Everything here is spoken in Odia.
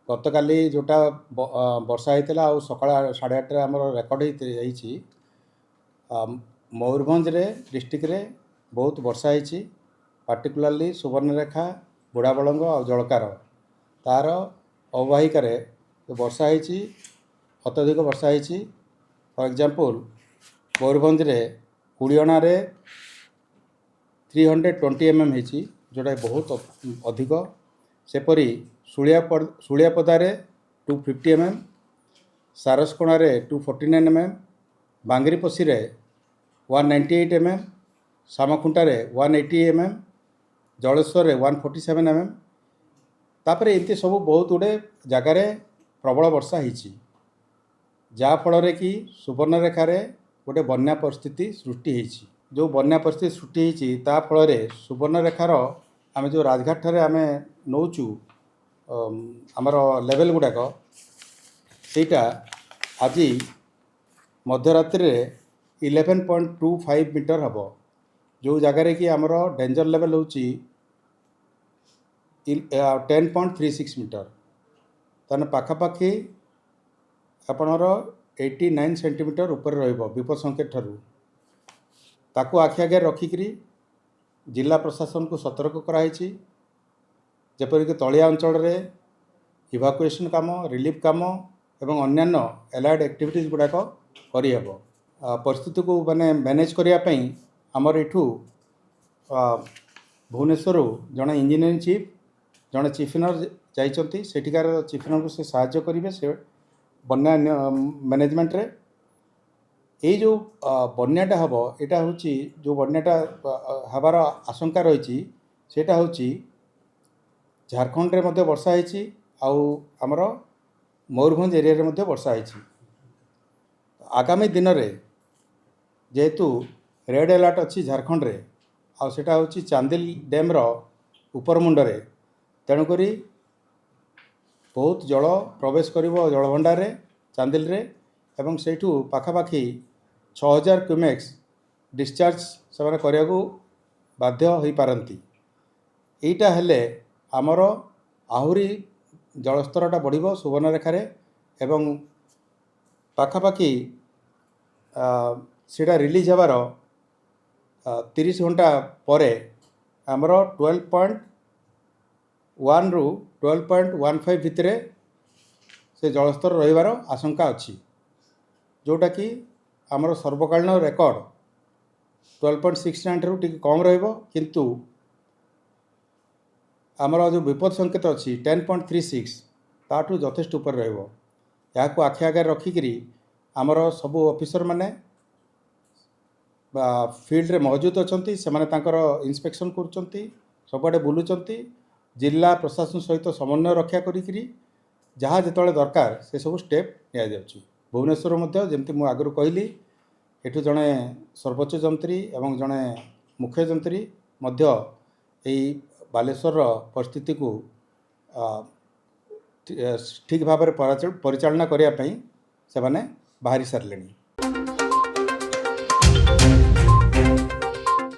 ଗତକାଲି ଯେଉଁଟା ବର୍ଷା ହେଇଥିଲା ଆଉ ସକାଳ 8:30ରେ ଆମର ରେକର୍ଡ଼ ହେଇଛି ମୟୂରଭଞ୍ଜରେ ଡିଷ୍ଟ୍ରିକ୍ଟରେ ବହୁତ ବର୍ଷା ହେଇଛି। ପାର୍ଟିକୁଲାରଲି ସୁବର୍ଣ୍ଣରେଖା, ବୁଢ଼ାବଳଙ୍ଗ ଆଉ ଜଳକାର ତା'ର ଅବବାହିକାରେ ବର୍ଷା ହେଇଛି, ଅତ୍ୟଧିକ ବର୍ଷା ହେଇଛି। ଫର୍ ଏକ୍ଜାମ୍ପଲ୍ ମୟୂରଭଞ୍ଜରେ କୁଡ଼ିଅଣାରେ 320 mm ହେଇଛି, ଯେଉଁଟା ବହୁତ ଅଧିକ। ସେପରି ଶୁଳିଆପଦାରେ 250 mm, ସାରସକଣାରେ 249 mm, ବାଙ୍ଗିରିପୋଷିରେ 198 mm, ସାମଖୁଣ୍ଟାରେ 180 mm, ଜଳେଶ୍ୱରରେ 147 mm। ତାପରେ ଏମିତି ସବୁ ବହୁତ ଗୁଡ଼ିଏ ଜାଗାରେ ପ୍ରବଳ ବର୍ଷା ହେଇଛି, ଯାହାଫଳରେ କି ସୁବର୍ଣ୍ଣରେଖାରେ ଗୋଟେ ବନ୍ୟା ପରିସ୍ଥିତି ସୃଷ୍ଟି ହେଇଛି। ଯେଉଁ ବନ୍ୟା ପରିସ୍ଥିତି ସୃଷ୍ଟି ହେଇଛି ତା ଫଳରେ ସୁବର୍ଣ୍ଣରେଖାର ଆମେ ଯେଉଁ ରାଜଘାଟଠାରେ ଆମେ ନେଉଛୁ ଆମର ଲେଭେଲ୍ ଗୁଡ଼ାକ, ସେଇଟା ଆଜି ମଧ୍ୟରାତ୍ରିରେ 11.25 ମିଟର ହେବ। ଯେଉଁ ଜାଗାରେ କି ଆମର ଡେଞ୍ଜର ଲେଭେଲ୍ ହେଉଛି 10.36 ମିଟର। ତାହେଲେ ପାଖାପାଖି ଆପଣଙ୍କର 89 ସେଣ୍ଟିମିଟର ଉପରେ ରହିବ ବିପଦ ସଂକେତ ଠାରୁ। ତାକୁ ଆଖି ଆଗରେ ରଖିକରି ଜିଲ୍ଲା ପ୍ରଶାସନକୁ ସତର୍କ କରାଯାଇଛି, ଯେପରିକି ତଳିଆ ଅଞ୍ଚଳରେ ଇଭାକୁଏସନ୍ କାମ, ରିଲିଫ୍ କାମ ଏବଂ ଅନ୍ୟାନ୍ୟ ଏଲାଏଡ୍ ଆକ୍ଟିଭିଟିଜ୍ ଗୁଡ଼ାକ କରିହେବ। ପରିସ୍ଥିତିକୁ ମ୍ୟାନେଜ୍ କରିବା ପାଇଁ ଆମର ଏଠୁ ଭୁବନେଶ୍ୱରରୁ ଜଣେ ଇଞ୍ଜିନିୟରିଂ ଚିଫ୍, ଜଣେ ଚିଫ୍ ଇଞ୍ଜିନିୟର ଯାଇଛନ୍ତି। ସେଠିକାର ଚିଫ୍ ଇଞ୍ଜିନିୟରଙ୍କୁ ସେ ସାହାଯ୍ୟ କରିବେ ସେ ବନ୍ୟା ମ୍ୟାନେଜମେଣ୍ଟରେ। ଏଇ ଯେଉଁ ବନ୍ୟାଟା ହେବ, ଏଇଟା ହେଉଛି ଯେଉଁ ବନ୍ୟାଟା ହେବାର ଆଶଙ୍କା ରହିଛି, ସେଇଟା ହେଉଛି ଝାଡ଼ଖଣ୍ଡରେ ମଧ୍ୟ ବର୍ଷା ହେଇଛି ଆଉ ଆମର ମୟୂରଭଞ୍ଜ ଏରିଆରେ ମଧ୍ୟ ବର୍ଷା ହେଇଛି। ଆଗାମୀ ଦିନରେ ଯେହେତୁ ରେଡ୍ ଆଲର୍ଟ ଅଛି ଝାଡ଼ଖଣ୍ଡରେ, ଆଉ ସେଇଟା ହେଉଛି ଚାନ୍ଦିଲ ଡ୍ୟାମ୍ର ଉପରମୁଣ୍ଡରେ, ତେଣୁକରି ବହୁତ ଜଳ ପ୍ରବେଶ କରିବ ଜଳଭଣ୍ଡାରରେ ଚାନ୍ଦିଲରେ ଏବଂ ସେଇଠୁ ପାଖାପାଖି 6000 କ୍ୟୁମେକ୍ସ ଡିସଚାର୍ଜ ସେମାନେ କରିବାକୁ ବାଧ୍ୟ ହୋଇପାରନ୍ତି। ଏଇଟା ହେଲେ ଆମର ଆହୁରି ଜଳସ୍ତରଟା ବଢ଼ିବ ସୁବର୍ଣ୍ଣରେଖାରେ ଏବଂ ପାଖାପାଖି ସେଇଟା ରିଲିଜ୍ ହେବାର 30 ଘଣ୍ଟା ପରେ ଆମର 12.1ରୁ 12.15 ଭିତରେ ସେ ଜଳସ୍ତର ରହିବାର ଆଶଙ୍କା ଅଛି, ଯେଉଁଟାକି ଆମର ସର୍ବକାଳୀନ ରେକର୍ଡ଼ 12.69 ଠାରୁ ଟିକେ କମ୍ ରହିବ, କିନ୍ତୁ ଆମର ଯେଉଁ ବିପଦ ସଂକେତ ଅଛି 10.36 ତାଠୁ ଯଥେଷ୍ଟ ଉପରେ ରହିବ। ଏହାକୁ ଆଖି ଆଗରେ ରଖିକରି ଆମର ସବୁ ଅଫିସରମାନେ ଫିଲ୍ଡରେ ମହଜୁଦ ଅଛନ୍ତି, ସେମାନେ ତାଙ୍କର ଇନ୍ସପେକ୍ସନ୍ କରୁଛନ୍ତି, ସବୁଆଡ଼େ ବୁଲୁଛନ୍ତି, ଜିଲ୍ଲା ପ୍ରଶାସନ ସହିତ ସମନ୍ୱୟ ରକ୍ଷା କରିକିରି ଯାହା ଯେତେବେଳେ ଦରକାର ସେସବୁ ଷ୍ଟେପ୍ ନିଆଯାଉଛି। ଭୁବନେଶ୍ୱର ମଧ୍ୟ ଯେମିତି ମୁଁ ଆଗରୁ କହିଲି, ଏଠୁ ଜଣେ ସର୍ବୋଚ୍ଚ ଯନ୍ତ୍ରୀ ଏବଂ ଜଣେ ମୁଖ୍ୟ ଯନ୍ତ୍ରୀ ମଧ୍ୟ ଏହି ବାଲେଶ୍ୱରର ପରିସ୍ଥିତିକୁ ଠିକ୍ ଭାବରେ ପରିଚାଳନା କରିବା ପାଇଁ ସେମାନେ ବାହାରି ସାରିଲେଣି।